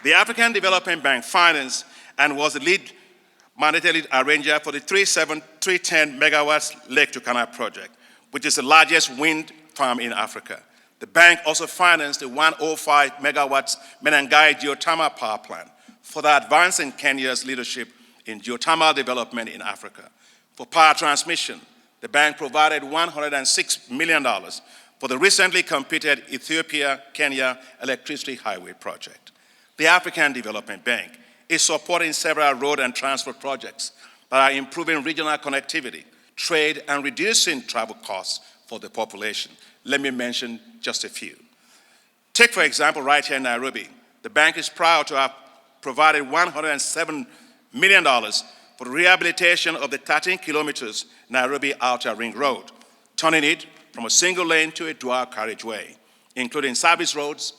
The African Development Bank financed and was the lead mandated arranger for the 310 megawatts Lake Turkana project, which is the largest wind farm in Africa. The bank also financed the 105 megawatts Menengai geothermal power plant, further advancing Kenya's leadership in geothermal development in Africa. For power transmission, the bank provided $106 million for the recently completed Ethiopia-Kenya electricity highway project. The African Development Bank is supporting several road and transport projects that are improving regional connectivity, trade, and reducing travel costs for the population. Let me mention just a few. Take, for example, right here in Nairobi, the bank is proud to have provided $107 million for the rehabilitation of the 13 kilometers Nairobi Outer Ring Road, turning it from a single lane to a dual carriageway, including service roads,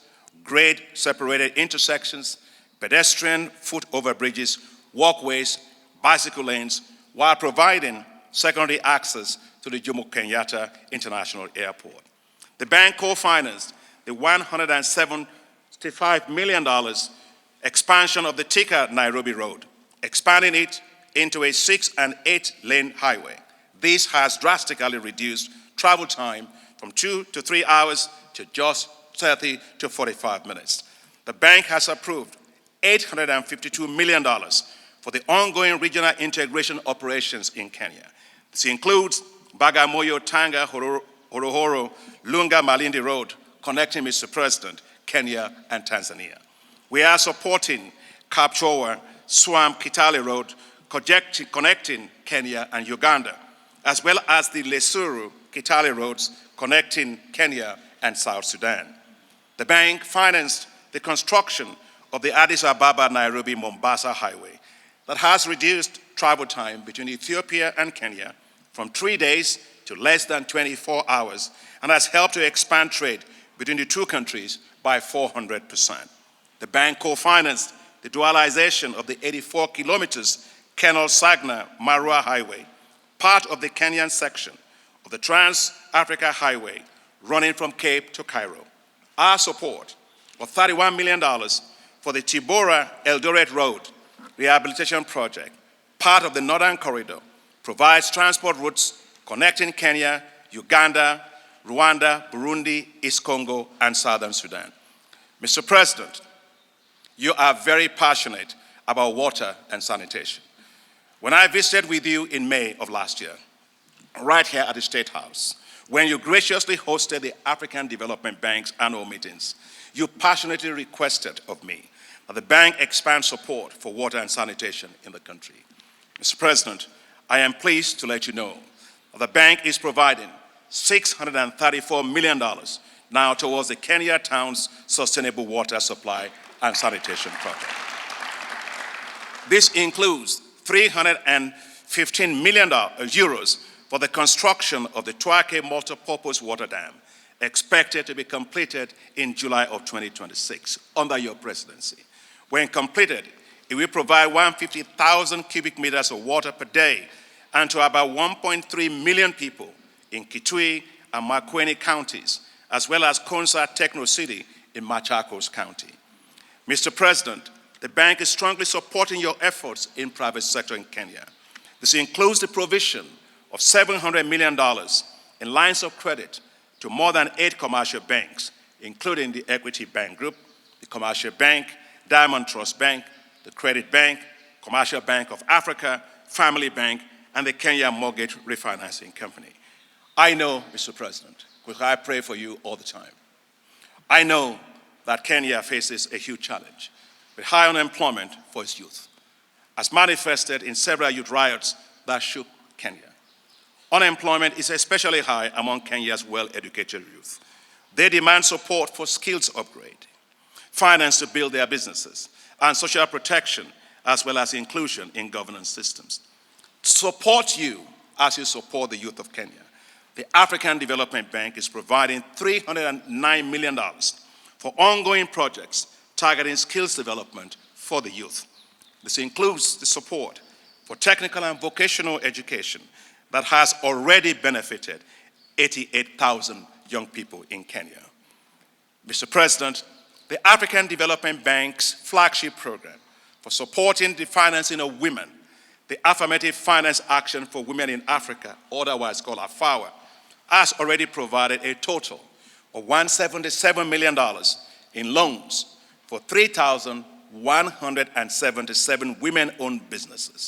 grade-separated intersections, pedestrian foot overbridges, walkways, bicycle lanes, while providing secondary access to the Jomo Kenyatta International Airport. The bank co-financed the $175 million expansion of the Thika-Nairobi Road, expanding it into a 6- and 8-lane highway. This has drastically reduced travel time from 2 to 3 hours to just 30 to 45 minutes. The bank has approved $852 million for the ongoing regional integration operations in Kenya. This includes Bagamoyo, Tanga, Horohoro, Lunga, Malindi Road, connecting, Mr. President, Kenya and Tanzania. We are supporting Kapchowa, Swam, Kitale Road, connecting Kenya and Uganda, as well as the Lesuru, Kitale roads connecting Kenya and South Sudan. The bank financed the construction of the Addis Ababa, Nairobi, Mombasa highway that has reduced travel time between Ethiopia and Kenya from 3 days to less than 24 hours and has helped to expand trade between the two countries by 400%. The bank co-financed the dualization of the 84 kilometers Kenol-Sagna-Marua highway, part of the Kenyan section of the Trans-Africa Highway running from Cape to Cairo. Our support of $31 million for the Chibora-Eldoret Road rehabilitation project, part of the Northern Corridor, provides transport routes connecting Kenya, Uganda, Rwanda, Burundi, East Congo, and Southern Sudan. Mr. President, you are very passionate about water and sanitation. When I visited with you in May of last year, right here at the State House, when you graciously hosted the African Development Bank's annual meetings, you passionately requested of me that the bank expand support for water and sanitation in the country. Mr. President, I am pleased to let you know that the bank is providing $634 million now towards the Kenya Town's sustainable water supply and sanitation project. This includes 315 million euros for the construction of the Twake multipurpose water dam, expected to be completed in July of 2026 under your presidency. When completed, it will provide 150,000 cubic meters of water per day and to about 1.3 million people in Kitui and Makueni counties, as well as Konza Techno City in Machakos County. Mr. President, the bank is strongly supporting your efforts in private sector in Kenya. This includes the provision of $700 million in lines of credit to more than 8 commercial banks, including the Equity Bank Group, the Commercial Bank, Diamond Trust Bank, the Credit Bank, Commercial Bank of Africa, Family Bank, and the Kenya Mortgage Refinancing Company. I know, Mr. President, because I pray for you all the time, I know that Kenya faces a huge challenge with high unemployment for its youth, as manifested in several youth riots that shook Kenya. Unemployment is especially high among Kenya's well-educated youth. They demand support for skills upgrade, finance to build their businesses, and social protection, as well as inclusion in governance systems. To support you as you support the youth of Kenya, the African Development Bank is providing $309 million for ongoing projects targeting skills development for the youth. This includes the support for technical and vocational education that has already benefited 88,000 young people in Kenya. Mr. President, The African Development Bank's flagship program for supporting the financing of women, the Affirmative Finance Action for Women in Africa, otherwise called AFAWA, has already provided a total of $177 million in loans for 3,177 women-owned businesses.